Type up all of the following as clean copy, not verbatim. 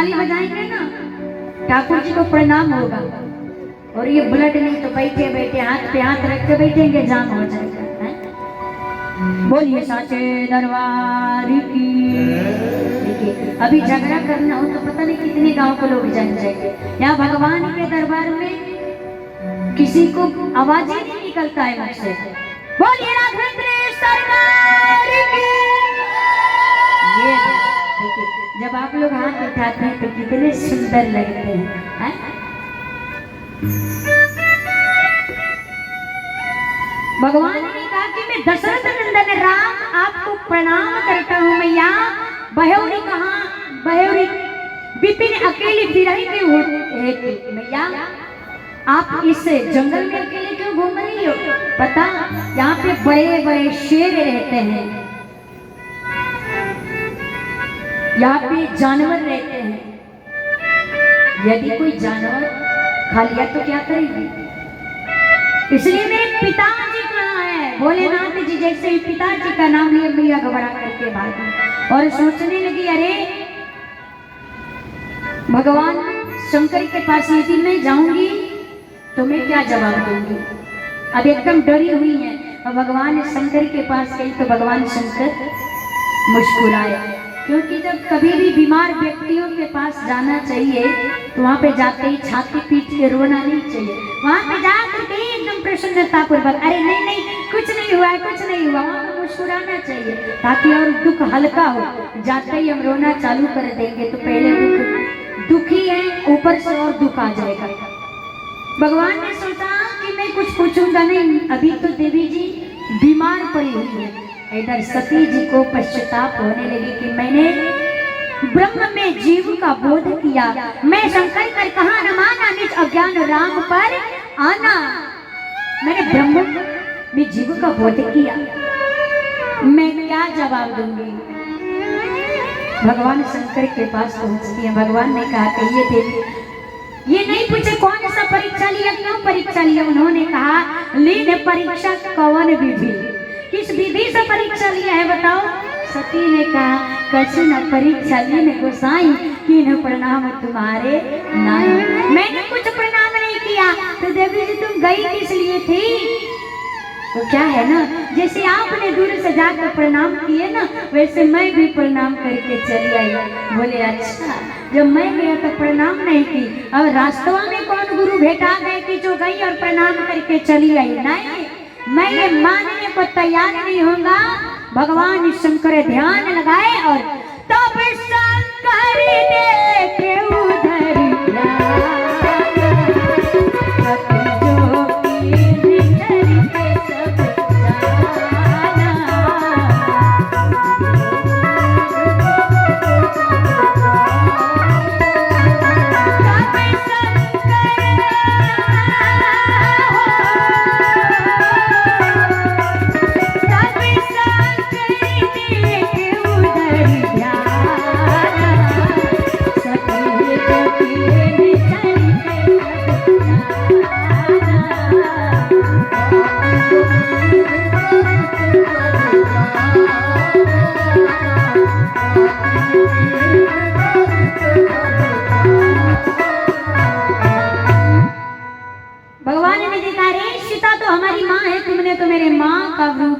ताली बजाएंगे ना ठाकुर जी को प्रणाम होगा, और ये ब्लड नहीं तो बैठे बैठे हाथ पे हाथ रख के बैठेंगे, जाम हो जाएगा। बोलिए साचे दरबार की। देखिए अभी झगड़ा करना हो तो पता नहीं कितने गांव के लोग जान जाएंगे। यहाँ भगवान के दरबार में किसी को आवाज ही नहीं निकलता है मुख से। बोलिए राघवेंद्र सरकार की। ये देखिए जब आप लोग हाथ उठाते हैं तो कितने सुंदर लगते हैं। भगवान ने कहा कि मैं दशरथ नंदन राम आपको प्रणाम करता हूँ। मैया बहेउरी कहाँ, बहेउरी विपिन अकेली फिरही क्यों हेतु। मैया आप इस जंगल में अकेले क्यों घूम रही हो? पता यहाँ पे बड़े बड़े शेर रहते हैं, यहाँ पे जानवर रहते हैं। यदि कोई जानवर खा लिया तो क्या करेगी? इसलिए मेरे पिताजी कहाँ है? भोलेनाथ जी जैसे ही पिताजी का नाम लिया मैया घबरा करके भागी और सोचने लगी अरे भगवान शंकर के पास यदि मैं जाऊंगी तो मैं क्या जवाब दूंगी। अब एकदम डरी हुई है और भगवान शंकर के पास गई तो भगवान शंकर मुस्कुराए, क्योंकि जब कभी भी बीमार व्यक्तियों के पास जाना चाहिए तो वहाँ पे जाते ही छाती पीट के रोना नहीं चाहिए। वहाँ पे जाकर के एकदम प्रसन्नतापूर्वक अरे नहीं नहीं कुछ नहीं हुआ है, कुछ नहीं हुआ, वहाँ पे मुस्कुराना चाहिए ताकि और दुख हल्का हो। जाते ही हम रोना चालू कर देंगे तो पहले दुखी है ऊपर से और दुख आ जाएगा। भगवान ने सोचा कि मैं कुछ पूछूंगा नहीं, अभी तो देवी जी बीमार पड़ी हुई है। इधर सती जी को पश्चाताप होने लगी कि मैंने ब्रह्म में जीव का बोध किया, मैं शंकर कर कहा न माना, निज अज्ञान राम पर आना। मैंने ब्रह्म में जीव का बोध किया, मैं क्या जवाब दूंगी? भगवान शंकर के पास पहुंचती है। भगवान ने कहा कि ये देवी ये नहीं पूछे कौन सा परीक्षा लिया, क्यों परीक्षा लिया। उन्होंने कहा लीन परीक्षा कौन विधि, किस विधि से परीक्षा लिया है बताओ। सती ने कहा कछु न परीक्षा लीन गोसाई, किन प्रणाम तुम्हारे नाई। मैंने कुछ प्रणाम नहीं किया तो देवी जी तुम गई किस लिए थी? तो क्या है ना, जैसे आपने दूर से जाकर प्रणाम किए ना वैसे मैं भी प्रणाम करके चली आई। बोले अच्छा, जब मैं गया तो प्रणाम नहीं की, अब रास्तवा में कौन गुरु भेटा गए कि जो गई और प्रणाम करके चली आई? नहीं, मैं ये मानने को तैयार नहीं होगा। भगवान शंकर ध्यान लगाए और तब शंकर देखे उधर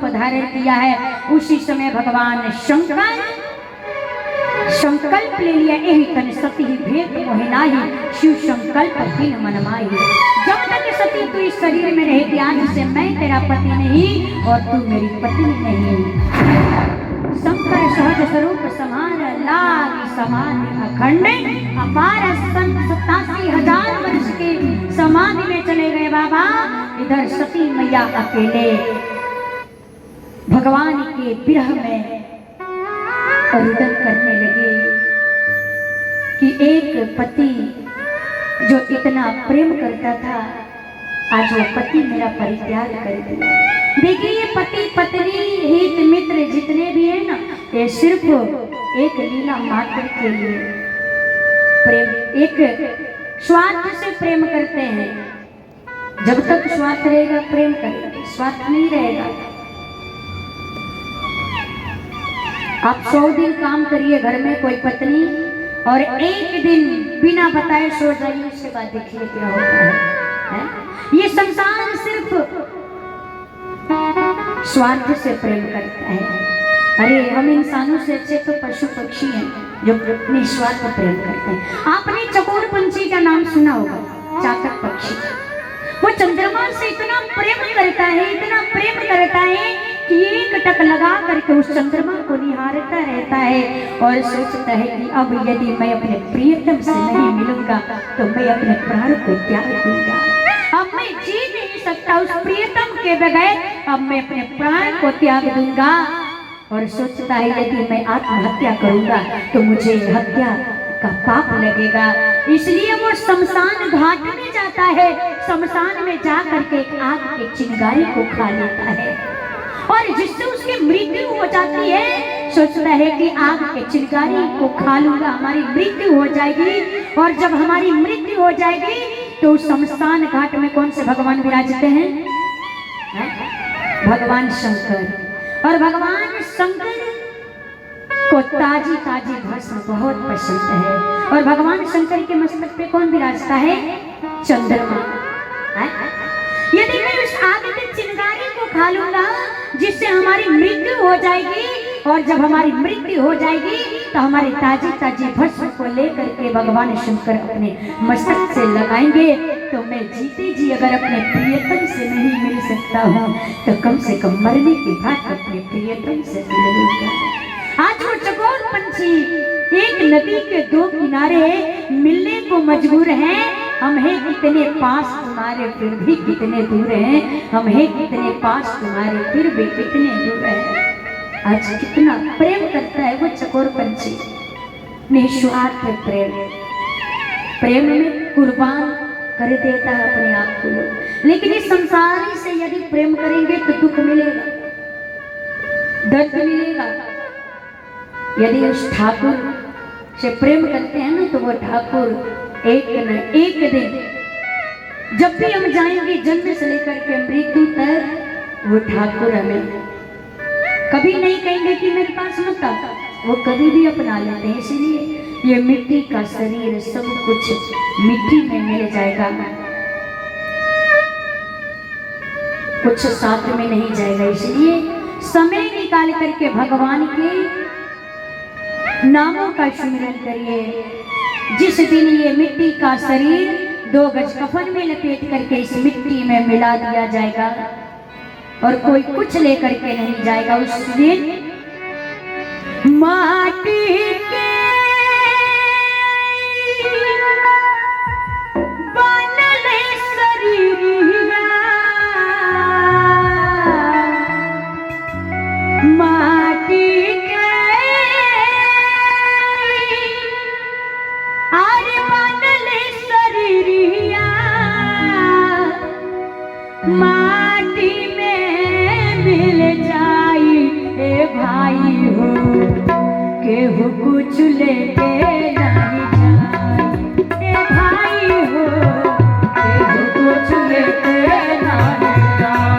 धारण किया है। उसी समय भगवान शंकर संकल्प ले लिया, यही तन सती भेद मोहिनाही, शिव संकल्प ही मन माही। जब तक सती तू इस शरीर में रहेगी आज से मैं तेरा पति नहीं और तू मेरी पत्नी नहीं। शंकर सहज स्वरूप समान लागी समान अखंड अपार 87,000 वर्ष के समाधि में चले गए बाबा। इधर सती मैया अकेले भगवान के विरह में रुदन करने लगे कि एक पति जो इतना प्रेम करता था आज वो पति मेरा परित्याग कर दिया। देखिए ये पति पत्नी हित मित्र जितने भी है ना, ये सिर्फ एक लीला मात्र के लिए प्रेम, एक स्वार्थ से प्रेम करते हैं। जब तक स्वार्थ रहेगा प्रेम करेगा, स्वार्थ नहीं रहेगा। आप 100 दिन काम करिए घर में, कोई पत्नी और एक दिन बिना बताए सो जाइए, उसके बाद देखिए क्या होता है? ये संसार सिर्फ स्वार्थ से प्रेम करता है। अरे हम इंसानों से अच्छे तो पशु पक्षी हैं जो निस्वार्थ प्रेम करते हैं। आपने चकोर पंछी का नाम सुना होगा, चातक पक्षी। वो चंद्रमा से इतना प्रेम करता है, इतना प्रेम करता है कि एक टक लगा करके उस चंद्रमा को निहारता रहता है और सोचता है कि अब यदि मैं अपने प्रियतम से नहीं मिलूंगा तो मैं अपने प्राण को त्याग दूंगा। अब मैं जी नहीं सकता उस प्रियतम के बगैर, अब मैं अपने प्राण को त्याग दूंगा। और सोचता है यदि मैं आत्महत्या करूंगा तो मुझे हत्या का पाप लगेगा, इसलिए वो शमशान घाट में जाता है। शमशान में जा करके एक आग के चिंगारी को खा लेता है और जिससे उसकी मृत्यु हो जाती है। सोचता है कि आग के चिंगारी को खा लूंगा, हमारी मृत्यु हो जाएगी। और जब हमारी मृत्यु हो जाएगी तो शमशान घाट में कौन से भगवान विराजते हैं? भगवान शंकर। और भगवान शंकर को ताजी ताजी भस्म बहुत पसंद है। और भगवान शंकर के मस्तक पे कौन विराजता है? चंद्रमा। यदि मैं उस आग के चिंगारी को खा लूंगा जिससे हमारी मृत्यु हो जाएगी, और जब हमारी मृत्यु हो जाएगी तो हमारी ताजी ताजी भस्म को लेकर के भगवान शंकर अपने मस्तक से लगाएंगे। तो मैं जीते जी अगर अपने प्रियतम से नहीं मिल सकता हूँ तो कम से कम मरने के बाद अपने प्रियतम से मिल लूंगा। आज वो चकोर पंछी एक नदी के दो किनारे मिलने को मजबूर हैं। हम हैं कितने पास तुम्हारे फिर भी कितने दूर हैं, हम हैं कितने पास तुम्हारे फिर भी कितने दूर हैं। आज कितना प्रेम करता है वो चकोर पंछी, निस्वार्थ प्रेम। प्रेम में कुर्बान कर देता है अपने आप को। लेकिन इस संसारी से यदि प्रेम करेंगे तो दुख मिलेगा, दर्द मिलेगा। यदि उस ठाकुर से प्रेम करते हैं ना तो वो ठाकुर एक न एक दिन जब भी हम जाएंगे जन्म से लेकर के मृत्यु तक, वो ठाकुर हमें कभी नहीं कहेंगे कि मेरे पास मत आ, वो कभी भी अपना लेते हैं। इसलिए ये मिट्टी का शरीर सब कुछ मिट्टी में मिल जाएगा, कुछ साथ में नहीं जाएगा। इसलिए समय निकाल करके भगवान के नामों का सुमिरन करिए। जिस दिन ये मिट्टी का शरीर 2 गज कफन में लपेट करके इस मिट्टी में मिला दिया जाएगा और कोई कुछ लेकर के नहीं जाएगा, उस दिन माटी के बनले शरीरिया, माटी के अरे बनले शरीरिया, माटी में मिल जाई ए भाई हो, केहू कुछ लेके नहीं जाई ए भाई हो, केहू कुछ लेके नहीं जाई।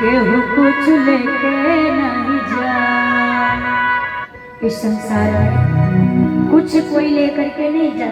केहू कुछ लेके नहीं जाए। इस संसार में कुछ कोई लेकर के नहीं जाए।